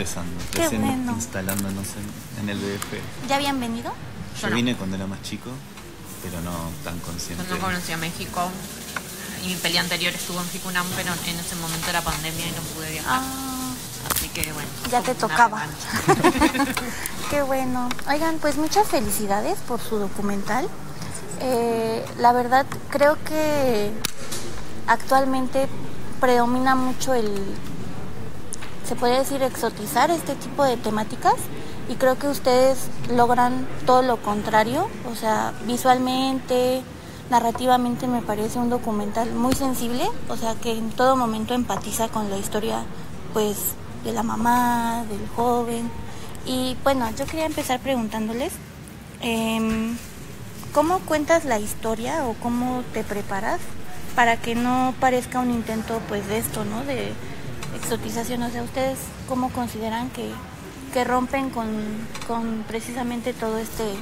empezando, Qué recién bueno. instalándonos en el BF. ¿Ya habían venido? Yo no. vine cuando era más chico, pero no tan consciente. Yo no conocía México y mi peli anterior estuvo en Ficunam, pero en ese momento era pandemia y no pude viajar. Así que bueno. Ya te una tocaba. revancha. Qué bueno. Oigan, pues muchas felicidades por su documental. La verdad, creo que actualmente predomina mucho se puede decir, exotizar este tipo de temáticas, y creo que ustedes logran todo lo contrario. O sea, visualmente, narrativamente me parece un documental muy sensible, o sea, que en todo momento empatiza con la historia, pues, de la mamá, del joven. Y bueno, yo quería empezar preguntándoles, ¿cómo cuentas la historia o cómo te preparas para que no parezca un intento, pues, de esto, ¿no? De exotización. O sea, ¿ustedes cómo consideran que rompen con precisamente todo este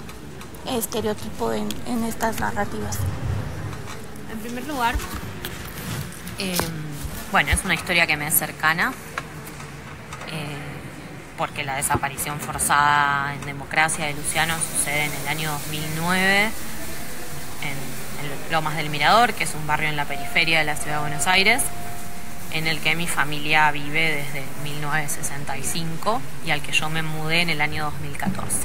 estereotipo en estas narrativas? En primer lugar, bueno, es una historia que me es cercana, porque la desaparición forzada en democracia de Luciano sucede en el año 2009 en Lomas del Mirador, que es un barrio en la periferia de la ciudad de Buenos Aires, en el que mi familia vive desde 1965 y al que yo me mudé en el año 2014.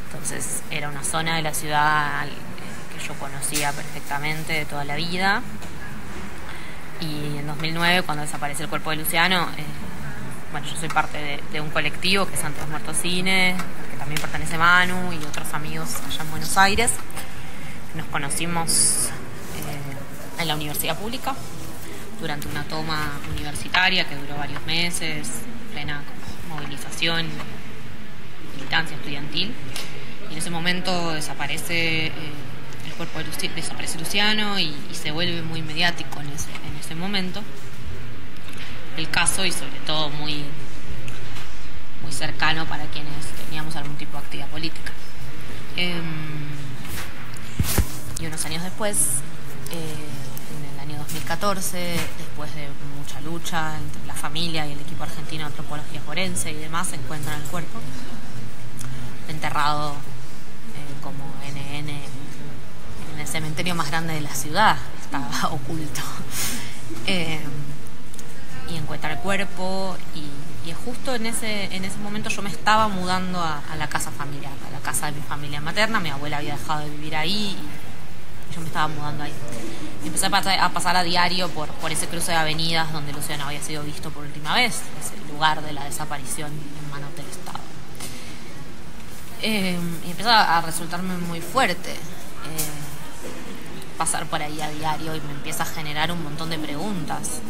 Entonces era una zona de la ciudad que yo conocía perfectamente de toda la vida. Y en 2009, cuando desaparece el cuerpo de Luciano, bueno, yo soy parte de un colectivo que es Santos Muertos Cine, que también pertenece a Manu y otros amigos allá en Buenos Aires. Nos conocimos en la universidad pública durante una toma universitaria que duró varios meses, plena movilización, militancia estudiantil. Y en ese momento desaparece el cuerpo desaparece Luciano y se vuelve muy mediático en ese momento el caso, y sobre todo muy, muy cercano para quienes teníamos algún tipo de actividad política. Y unos años después, en el año 2014, después de mucha lucha entre la familia y el equipo argentino de antropología forense y demás, se encuentra el cuerpo enterrado como NN en el cementerio más grande de la ciudad, estaba oculto. Y encuentra el cuerpo y justo en ese momento yo me estaba mudando a la casa familiar, a la casa de mi familia materna. Mi abuela había dejado de vivir ahí y yo me estaba mudando ahí. Y empecé a pasar a diario por ese cruce de avenidas donde Luciano había sido visto por última vez, ese lugar de la desaparición en manos del Estado. Y empieza a resultarme muy fuerte pasar por ahí a diario, y me empieza a generar un montón de preguntas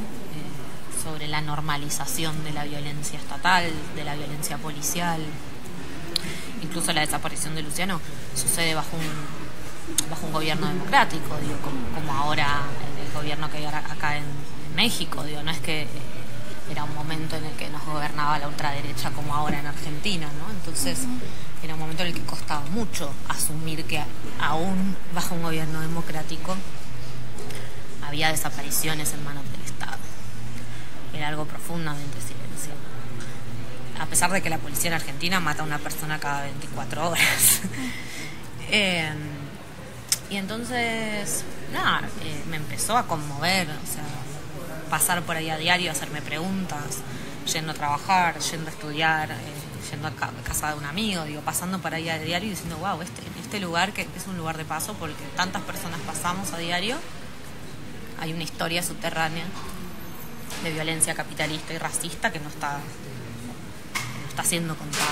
sobre la normalización de la violencia estatal, de la violencia policial. Incluso la desaparición de Luciano sucede bajo un gobierno democrático, digo, como ahora el gobierno que hay acá en México, digo, no es que era un momento en el que nos gobernaba la ultraderecha como ahora en Argentina, ¿no? Entonces era un momento en el que costaba mucho asumir que aún bajo un gobierno democrático había desapariciones en manos del Estado. Era algo profundamente silenciado. A pesar de que la policía en Argentina mata a una persona cada 24 horas. Y entonces, nada, me empezó a conmover, o sea, pasar por ahí a diario, hacerme preguntas, yendo a trabajar, yendo a estudiar, yendo a casa de un amigo, digo, pasando por ahí a diario y diciendo, wow, este lugar que es un lugar de paso porque tantas personas pasamos a diario, hay una historia subterránea de violencia capitalista y racista que no está siendo contada.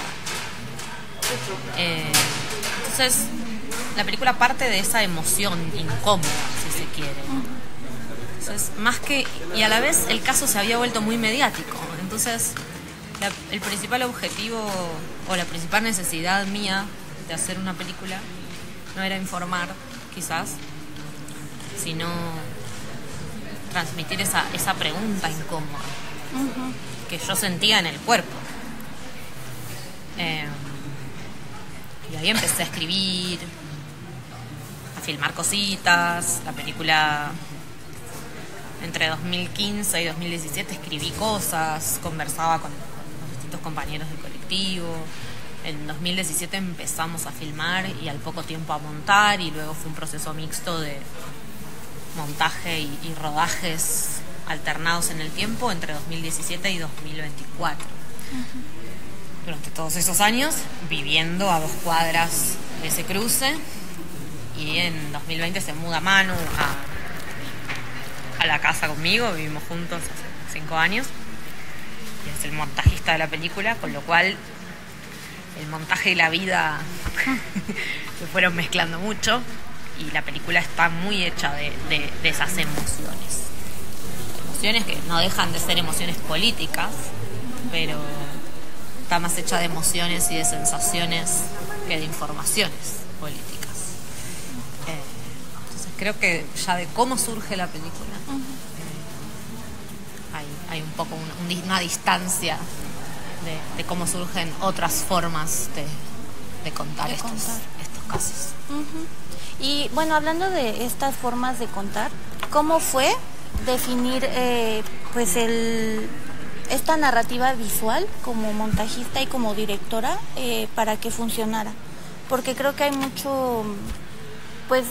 Entonces, la película parte de esa emoción incómoda, si se quiere, ¿no? Entonces, y a la vez el caso se había vuelto muy mediático. Entonces, el principal objetivo o la principal necesidad mía de hacer una película no era informar, quizás, sino transmitir esa pregunta incómoda que yo sentía en el cuerpo. Y ahí empecé a escribir, a filmar cositas. La película, entre 2015 y 2017, escribí cosas, conversaba con los distintos compañeros de colectivo. En 2017 empezamos a filmar y al poco tiempo a montar, y luego fue un proceso mixto de montaje y rodajes alternados en el tiempo entre 2017 y 2024. Durante todos esos años viviendo a 2 cuadras de ese cruce, y en 2020 se muda Manu a la casa conmigo, vivimos juntos hace 5 años, y es el montajista de la película, con lo cual el montaje y la vida se fueron mezclando mucho, y la película está muy hecha de esas emociones. Emociones que no dejan de ser emociones políticas, pero está más hecha de emociones y de sensaciones que de informaciones políticas. Entonces creo que ya de cómo surge la película hay un poco una distancia de cómo surgen otras formas de contar estos casos. Y bueno, hablando de estas formas de contar, ¿cómo fue definir pues esta narrativa visual como montajista y como directora para que funcionara? Porque creo que hay mucho, pues,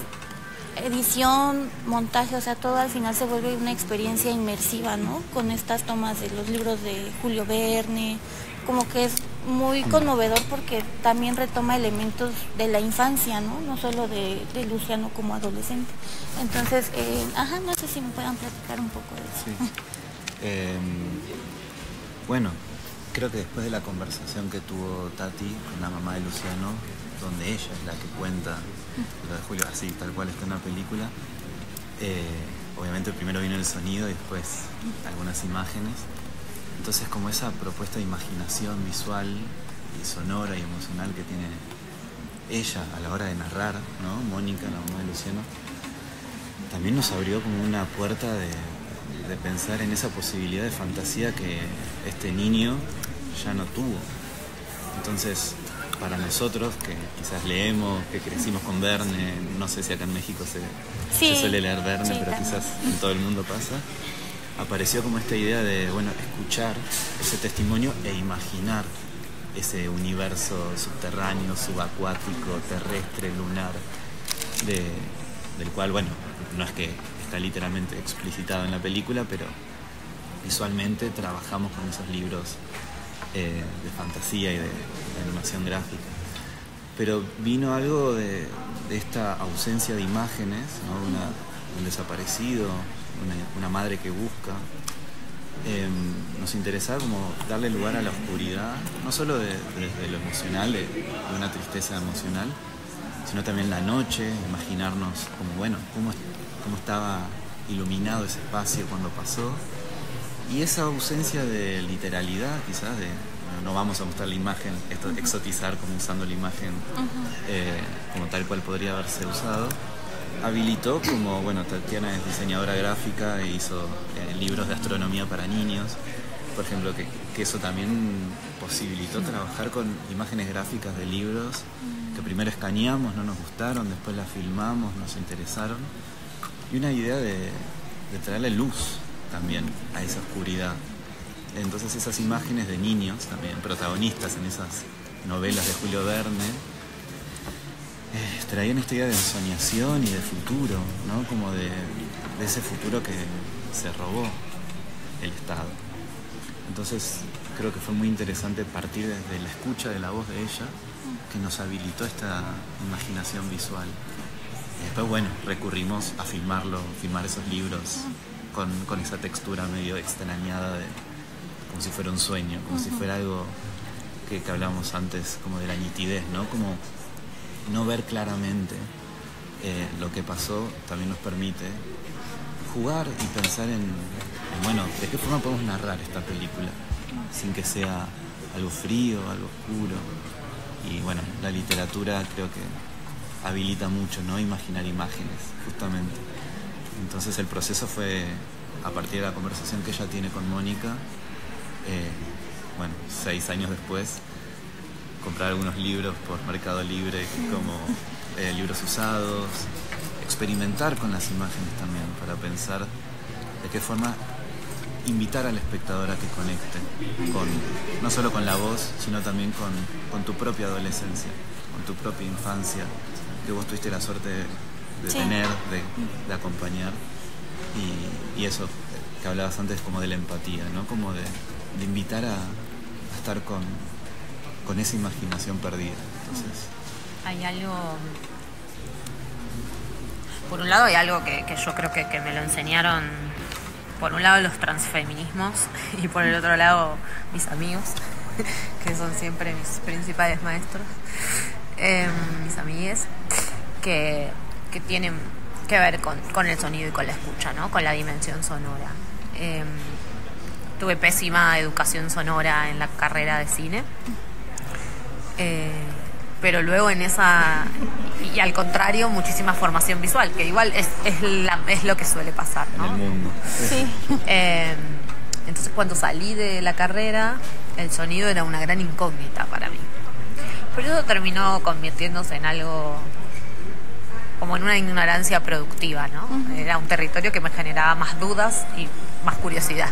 edición, montaje, o sea, todo al final se vuelve una experiencia inmersiva, ¿no? Con estas tomas de los libros de Julio Verne, como que es muy conmovedor porque también retoma elementos de la infancia, ¿no? No solo de Luciano como adolescente. Entonces, no sé si me puedan platicar un poco de eso. Sí. Bueno, creo que después de la conversación que tuvo Tati con la mamá de Luciano, donde ella es la que cuenta lo de Julio, así tal cual está en la película, obviamente primero vino el sonido y después algunas imágenes. Entonces, como esa propuesta de imaginación visual y sonora y emocional que tiene ella a la hora de narrar, ¿no? Mónica, la mamá de Luciano, también nos abrió como una puerta de pensar en esa posibilidad de fantasía que este niño ya no tuvo. Entonces, para nosotros, que quizás leemos, que crecimos con Verne, no sé si acá en México se suele leer Verne, pero también. Quizás en todo el mundo pasa, apareció como esta idea de, bueno, escuchar ese testimonio e imaginar ese universo subterráneo, subacuático, terrestre, lunar, del cual, bueno, no es que está literalmente explicitado en la película, pero visualmente trabajamos con esos libros de fantasía y de animación gráfica. Pero vino algo de esta ausencia de imágenes, ¿no? Un desaparecido, una madre que busca. Nos interesaba como darle lugar a la oscuridad, no solo desde lo emocional, de una tristeza emocional, sino también la noche, imaginarnos como, bueno, cómo estaba iluminado ese espacio cuando pasó. Y esa ausencia de literalidad, quizás, no vamos a mostrar la imagen, esto de exotizar como usando la imagen como tal cual podría haberse usado, habilitó como, bueno, Tatiana es diseñadora gráfica e hizo libros de astronomía para niños, por ejemplo, que eso también posibilitó trabajar con imágenes gráficas de libros que primero escaneamos, no nos gustaron, después las filmamos, nos interesaron, y una idea de traerle luz también a esa oscuridad. Entonces esas imágenes de niños también, protagonistas en esas novelas de Julio Verne, traían esta idea de ensoñación y de futuro, ¿no? Como de ese futuro que se robó el Estado. Entonces creo que fue muy interesante partir desde la escucha de la voz de ella, que nos habilitó esta imaginación visual. Y después, bueno, recurrimos a filmar esos libros con esa textura medio extrañada, como si fuera un sueño, como si fuera algo que hablábamos antes, como de la nitidez, ¿no? Como no ver claramente lo que pasó también nos permite jugar y pensar en, bueno, de qué forma podemos narrar esta película sin que sea algo frío, algo oscuro. Y bueno, la literatura creo que habilita mucho, ¿no? Imaginar imágenes, justamente. Entonces el proceso fue, a partir de la conversación que ella tiene con Mónica, 6 años después, comprar algunos libros por Mercado Libre, como libros usados, experimentar con las imágenes también, para pensar de qué forma invitar al espectador a que conecte no solo con la voz, sino también con tu propia adolescencia, con tu propia infancia, que vos tuviste la suerte de tener, de acompañar, y eso que hablabas antes como de la empatía, ¿no? Como de invitar a estar con esa imaginación perdida. Entonces, hay algo, por un lado hay algo que yo creo que me lo enseñaron, por un lado los transfeminismos y por el otro lado mis amigos, que son siempre mis principales maestros, mis amigues, que tienen que ver con el sonido y con la escucha, ¿no? Con la dimensión sonora. Tuve pésima educación sonora en la carrera de cine, pero luego en esa, y al contrario, muchísima formación visual, que igual es lo que suele pasar, ¿no? En el mundo. Sí. Entonces cuando salí de la carrera, el sonido era una gran incógnita para mí. Pero eso terminó convirtiéndose en algo como en una ignorancia productiva, ¿no? Uh-huh. Era un territorio que me generaba más dudas y más curiosidad.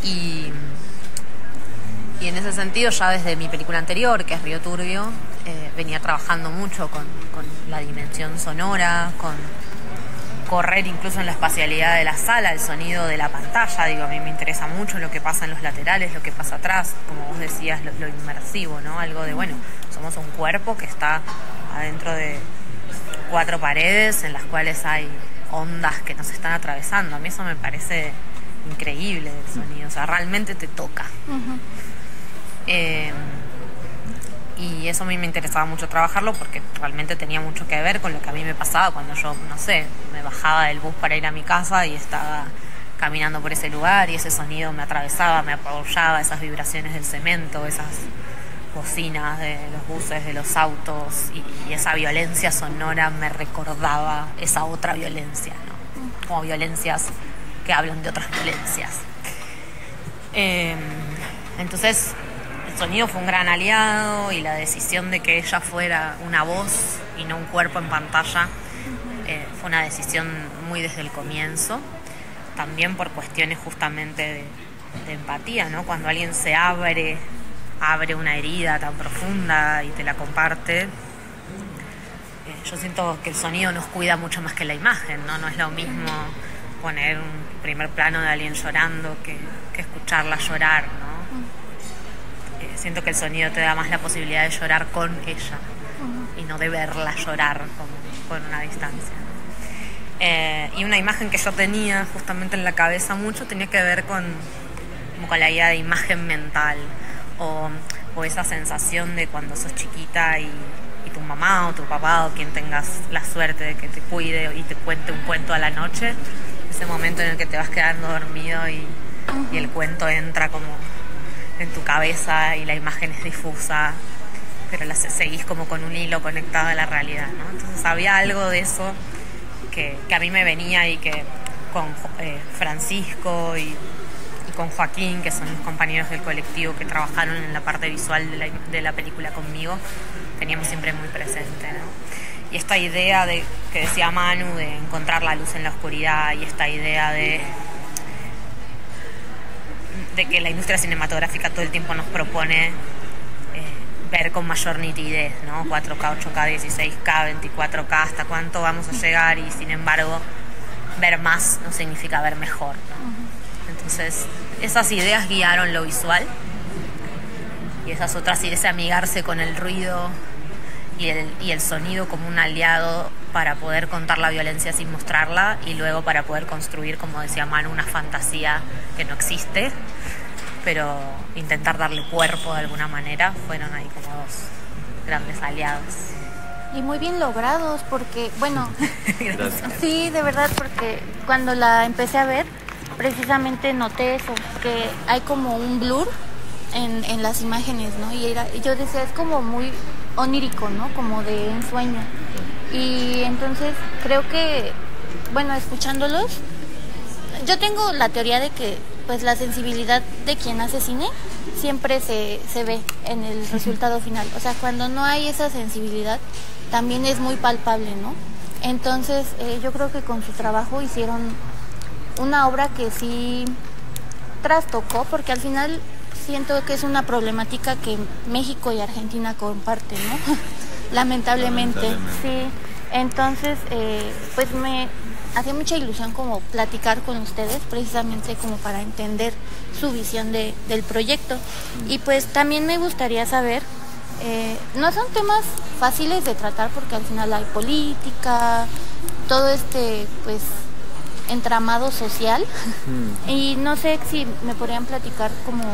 Y en ese sentido, ya desde mi película anterior, que es Río Turbio, venía trabajando mucho con la dimensión sonora, con correr incluso en la espacialidad de la sala, el sonido de la pantalla. Digo, a mí me interesa mucho lo que pasa en los laterales, lo que pasa atrás, como vos decías, lo inmersivo, ¿no? Algo de, bueno, somos un cuerpo que está adentro de 4 paredes en las cuales hay ondas que nos están atravesando. A mí eso me parece increíble el sonido, o sea, realmente te toca. Uh-huh. Y eso a mí me interesaba mucho trabajarlo porque realmente tenía mucho que ver con lo que a mí me pasaba cuando yo, no sé, me bajaba del bus para ir a mi casa y estaba caminando por ese lugar y ese sonido me atravesaba, me apoyaba, esas vibraciones del cemento, esas bocinas de los buses, de los autos, y esa violencia sonora me recordaba esa otra violencia, ¿no? Como violencias que hablan de otras violencias. Entonces el sonido fue un gran aliado, y la decisión de que ella fuera una voz y no un cuerpo en pantalla fue una decisión muy desde el comienzo, también por cuestiones justamente de empatía, ¿no? Cuando alguien se abre una herida tan profunda y te la comparte, yo siento que el sonido nos cuida mucho más que la imagen, ¿no? No es lo mismo poner un primer plano de alguien llorando que escucharla llorar, ¿no? Siento que el sonido te da más la posibilidad de llorar con ella y no de verla llorar con una distancia. Y una imagen que yo tenía justamente en la cabeza mucho tenía que ver con la idea de imagen mental, o esa sensación de cuando sos chiquita y tu mamá o tu papá o quien tengas la suerte de que te cuide y te cuente un cuento a la noche, ese momento en el que te vas quedando dormido y el cuento entra como en tu cabeza y la imagen es difusa, pero seguís como con un hilo conectado a la realidad, ¿no? Entonces había algo de eso que a mí me venía, y que con Francisco y con Joaquín, que son los compañeros del colectivo que trabajaron en la parte visual de la película conmigo, teníamos siempre muy presente, ¿no? Y esta idea que decía Manu, de encontrar la luz en la oscuridad, y esta idea de que la industria cinematográfica todo el tiempo nos propone ver con mayor nitidez, ¿no? 4K, 8K, 16K, 24K, hasta cuánto vamos a llegar, y sin embargo ver más no significa ver mejor, ¿no? Entonces esas ideas guiaron lo visual, y esas otras ideas, ese amigarse con el ruido y el sonido como un aliado para poder contar la violencia sin mostrarla, y luego para poder construir, como decía Manu, una fantasía que no existe, pero intentar darle cuerpo de alguna manera, fueron ahí como dos grandes aliados. Y muy bien logrados, porque, bueno, gracias. Sí, de verdad, porque cuando la empecé a ver, precisamente noté eso, que hay como un blur en las imágenes, ¿no? Y yo decía, es como muy onírico, ¿no? Como de un sueño. Y entonces creo que, bueno, escuchándolos, yo tengo la teoría de que pues la sensibilidad de quien hace cine siempre se ve en el resultado final. O sea, cuando no hay esa sensibilidad, también es muy palpable, ¿no? Entonces yo creo que con su trabajo hicieron una obra que sí trastocó, porque al final siento que es una problemática que México y Argentina comparten, ¿no? Lamentablemente. Sí. Entonces, pues me hacía mucha ilusión como platicar con ustedes, precisamente como para entender su visión del proyecto. Y pues también me gustaría saber, no son temas fáciles de tratar porque al final hay política, todo pues entramado social. Y no sé si me podrían platicar como,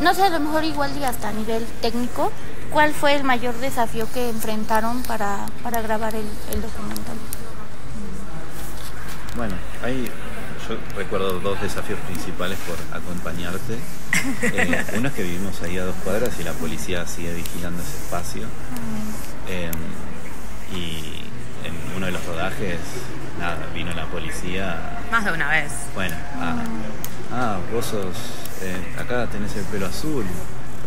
no sé, a lo mejor igual y hasta a nivel técnico, ¿cuál fue el mayor desafío que enfrentaron para grabar el documental? Bueno, yo recuerdo 2 desafíos principales por acompañarte. Uno es que vivimos ahí a 2 cuadras y la policía sigue vigilando ese espacio. Y en uno de los rodajes, nada, vino la policía. Más de una vez. Bueno, vos sos, acá tenés el pelo azul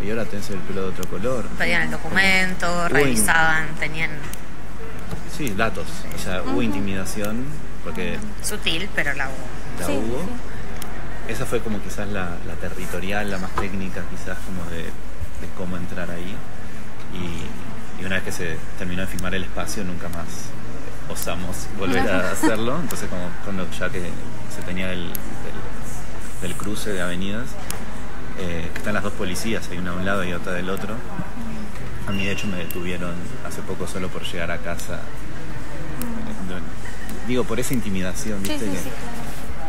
y ahora tenés el pelo de otro color. Pedían el documento, revisaban, tenían... Sí, datos. O sea, hubo intimidación porque... Sutil, pero la hubo. La hubo. Sí. Esa fue como quizás la territorial, la más técnica quizás como de cómo entrar ahí. Y una vez que se terminó de filmar el espacio, nunca más osamos volver a hacerlo. Entonces cuando ya que se tenía del cruce de avenidas, que están las 2 policías, hay una de un lado y otra del otro. A mí de hecho me detuvieron hace poco solo por llegar a casa. Digo, por esa intimidación, ¿viste? Sí, sí.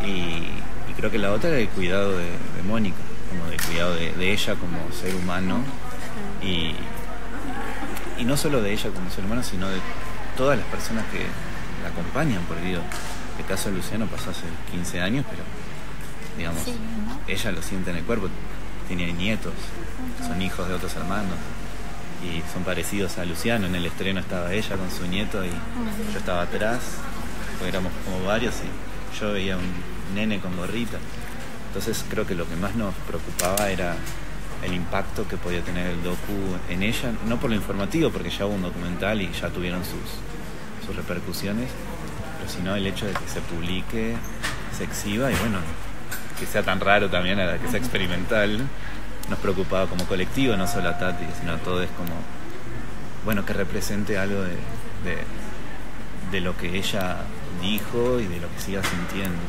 Y creo que la otra era el cuidado de Mónica, como del cuidado de ella como ser humano. Y no solo de ella como ser humano, sino de todas las personas que la acompañan, porque digo, el caso de Luciano pasó hace 15 años, pero digamos, sí, ¿no? Ella lo siente en el cuerpo, tiene nietos, son hijos de otros hermanos y son parecidos a Luciano. En el estreno estaba ella con su nieto y yo estaba atrás, porque éramos como varios y yo veía un nene con gorrita. Entonces creo que lo que más nos preocupaba era el impacto que podía tener el docu en ella, no por lo informativo, porque ya hubo un documental y ya tuvieron sus repercusiones, pero sino el hecho de que se publique, se exhiba y bueno, que sea tan raro también, que sea experimental. Nos preocupaba como colectivo, no solo a Tati, sino a todos, como bueno, que represente algo de lo que ella dijo y de lo que siga sintiendo.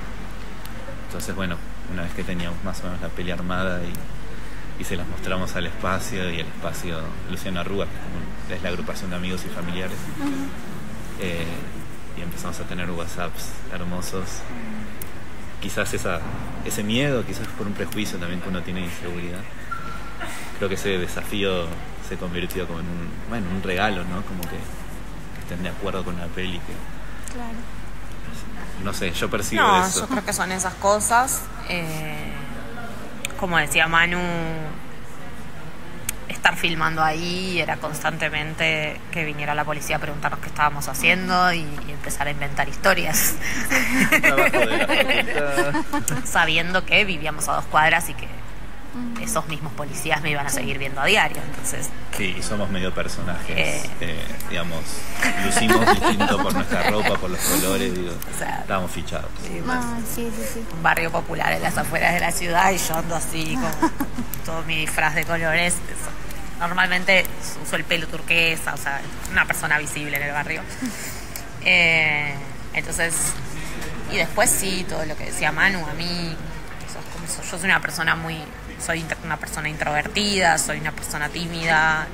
Entonces bueno, una vez que teníamos más o menos la peli armada y se las mostramos al espacio, y el espacio Luciano Arruga, que es la agrupación de amigos y familiares, y empezamos a tener WhatsApps hermosos. Quizás ese miedo, quizás por un prejuicio también que uno tiene de inseguridad. Creo que ese desafío se convirtió como en un regalo, ¿no? Como que estén de acuerdo con la peli. Claro. No sé, yo percibo eso. Yo creo que son esas cosas. Como decía Manu, estar filmando ahí era constantemente que viniera la policía a preguntarnos qué estábamos haciendo y empezar a inventar historias. Trabajo de la facultad. Sabiendo que vivíamos a 2 cuadras y que esos mismos policías me iban a seguir viendo a diario. Entonces, sí, y somos medio personajes, digamos, lucimos distinto por nuestra ropa, por los colores, digo, o sea, estábamos fichados. Sí, un barrio popular en las afueras de la ciudad y yo ando así con todo mi disfraz de colores. Normalmente uso el pelo turquesa, o sea, una persona visible en el barrio. Entonces, y después sí, todo lo que decía Manu, a mí, yo soy una persona una persona introvertida, soy una persona tímida,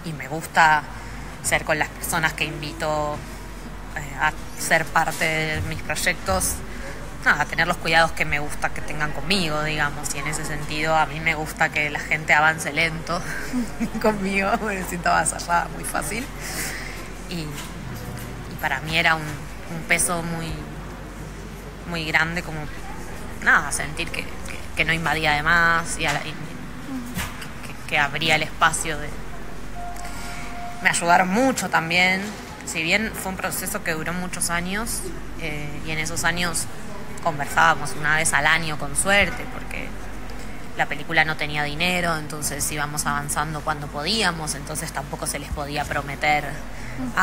y me gusta ser con las personas que invito a ser parte de mis proyectos, a tener los cuidados que me gusta que tengan conmigo, digamos, y en ese sentido a mí me gusta que la gente avance lento conmigo, me siento avasallada muy fácil, y para mí era un peso muy, muy grande como sentir que no invadía de más y que abría el espacio me ayudaron mucho también, si bien fue un proceso que duró muchos años, y en esos años conversábamos una vez al año con suerte, porque la película no tenía dinero, entonces íbamos avanzando cuando podíamos, entonces tampoco se les podía prometer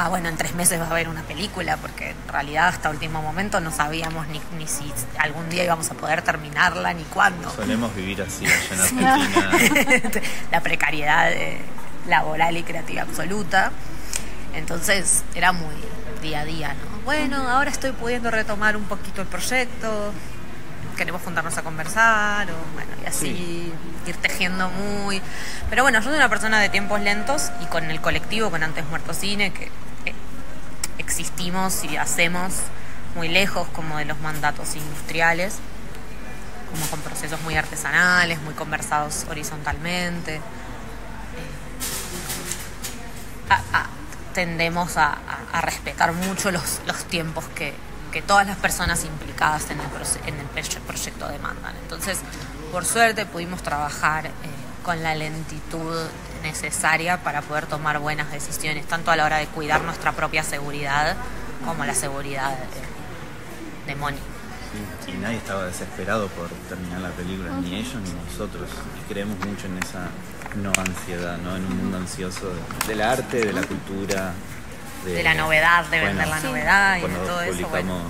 bueno, en 3 meses va a haber una película, porque en realidad hasta último momento no sabíamos ni si algún día íbamos a poder terminarla, ni cuándo. Solemos vivir así allá en Argentina. La precariedad laboral y creativa absoluta. Entonces era muy día a día, ¿no? Bueno, ahora estoy pudiendo retomar un poquito el proyecto, queremos juntarnos a conversar, o bueno, y así ir tejiendo muy... Pero bueno, yo soy una persona de tiempos lentos, y con el colectivo, con Antes Muerto Cine, que existimos y hacemos muy lejos como de los mandatos industriales, como con procesos muy artesanales, muy conversados horizontalmente. Tendemos a respetar mucho los tiempos que todas las personas implicadas en el proyecto demandan. Entonces, por suerte pudimos trabajar con la lentitud necesaria para poder tomar buenas decisiones, tanto a la hora de cuidar nuestra propia seguridad como la seguridad de Moni. Sí, y nadie estaba desesperado por terminar la película, ni ellos ni nosotros. Y creemos mucho en esa no ansiedad, ¿no? En un mundo ansioso del arte, de la cultura, de la novedad, de vender la novedad y de todo eso. Cuando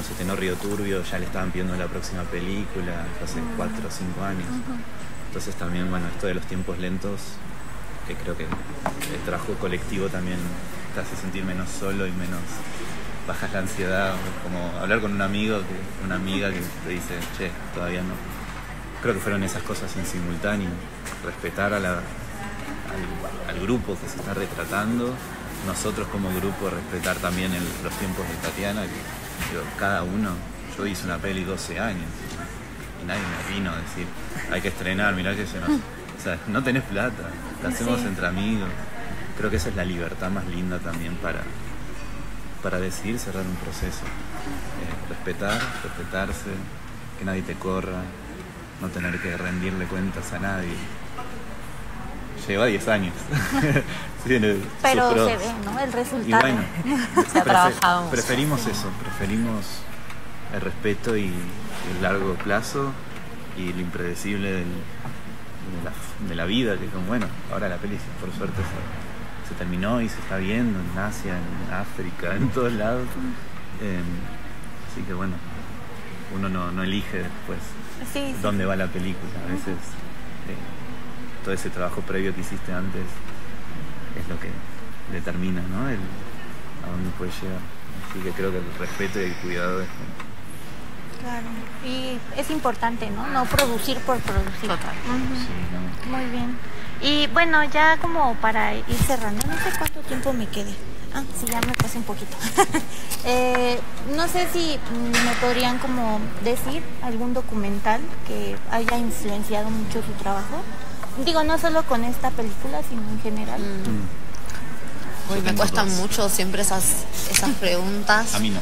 se estrenó Río Turbio, ya le estaban pidiendo la próxima película, hace 4 o 5 años. Entonces también, bueno, esto de los tiempos lentos, que creo que el trabajo colectivo también te hace sentir menos solo y menos... bajas la ansiedad, como hablar con un amigo, una amiga que te dice, che, todavía no. Creo que fueron esas cosas en simultáneo, respetar al grupo que se está retratando, nosotros como grupo respetar también los tiempos de Tatiana, que cada uno, yo hice una peli 12 años y nadie me vino a decir, hay que estrenar, mirá que se nos... O sea, no tenés plata, la hacemos entre amigos. Creo que esa es la libertad más linda también para decidir cerrar un proceso. Respetarse, que nadie te corra, no tener que rendirle cuentas a nadie. Lleva 10 años. Pero se ve, ¿no? El resultado. Y bueno, se ha trabajado mucho. Preferimos el respeto y el largo plazo y lo impredecible de la vida, que son, bueno, ahora la peli por suerte se terminó y se está viendo en Asia, en África, en todos lados. Así que bueno, uno no elige después dónde va la película. A veces todo ese trabajo previo que hiciste antes es lo que determina, ¿no? A dónde puede llegar. Así que creo que el respeto y el cuidado es... Claro, y es importante, ¿no? No producir por producir. Total. Sí, ¿no? Muy bien. Y bueno, ya como para ir cerrando, no sé cuánto tiempo me quede. Sí, ya me pasé un poquito. No sé si me podrían como decir algún documental que haya influenciado mucho su trabajo. Digo, no solo con esta película, sino en general. Uy, me cuestan mucho siempre esas preguntas. A mí no.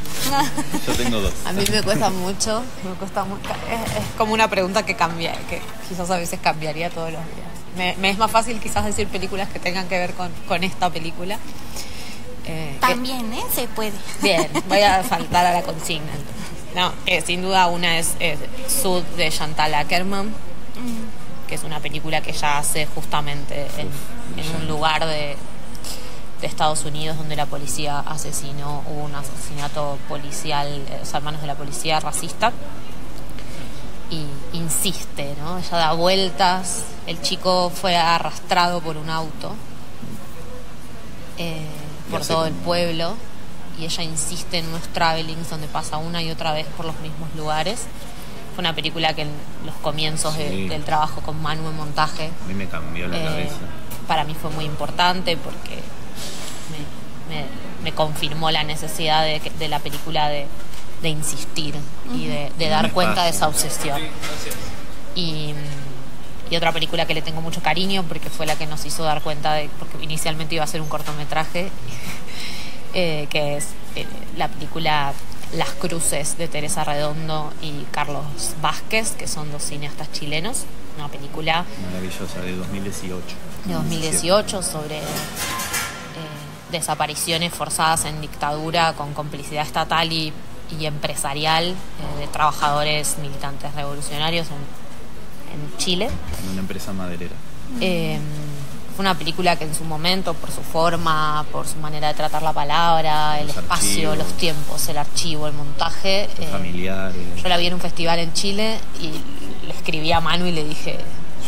Yo tengo 2. A mí me cuesta mucho. Es como una pregunta que cambia, que quizás a veces cambiaría todos los días. Me es más fácil quizás decir películas que tengan que ver con esta película. También, se puede. Bien, voy a saltar a la consigna. No, sin duda una es Sud de Chantal Akerman, que es una película que ella hace justamente en un lugar de Estados Unidos donde la policía hubo un asesinato policial, manos de la policía racista, y insiste, ¿no? Ella da vueltas, el chico fue arrastrado por un auto por todo el pueblo, y ella insiste en unos travelings donde pasa una y otra vez por los mismos lugares. Fue una película que en los comienzos del trabajo con Manu en montaje a mí me cambió la cabeza. Para mí fue muy importante porque me confirmó la necesidad de la película de insistir y de dar cuenta de esa obsesión. Y otra película que le tengo mucho cariño porque fue la que nos hizo dar cuenta porque inicialmente iba a ser un cortometraje, que es la película Las Cruces de Teresa Redondo y Carlos Vázquez, que son 2 cineastas chilenos. Una película maravillosa de 2018. De 2018 sobre desapariciones forzadas en dictadura con complicidad estatal y empresarial de trabajadores militantes revolucionarios en Chile. En una empresa maderera. fue una película que en su momento, por su forma, por su manera de tratar la palabra, el Los espacio, archivos. los tiempos, el archivo, el montaje. Familiares. Yo la vi en un festival en Chile y le escribí a Manu y le dije,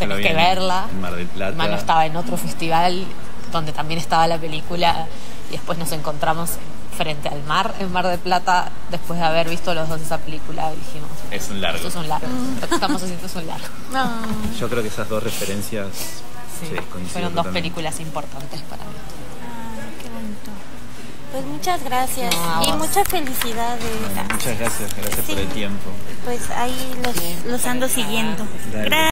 Yo la tenés vi que verla. en Mar del Plata. Manu estaba en otro festival donde también estaba la película y después nos encontramos frente al mar en Mar del Plata después de haber visto los dos esa película y dijimos, Es un largo. esto es un largo, lo que estamos haciendo es un largo. No. Yo creo que esas dos referencias Sí, coincido fueron dos totalmente. películas importantes para mí. Ay, qué bonito. Pues muchas gracias No, a y vos. muchas felicidades. Muchas gracias Sí. por el tiempo. Pues ahí los ando siguiendo. Dale. Gracias.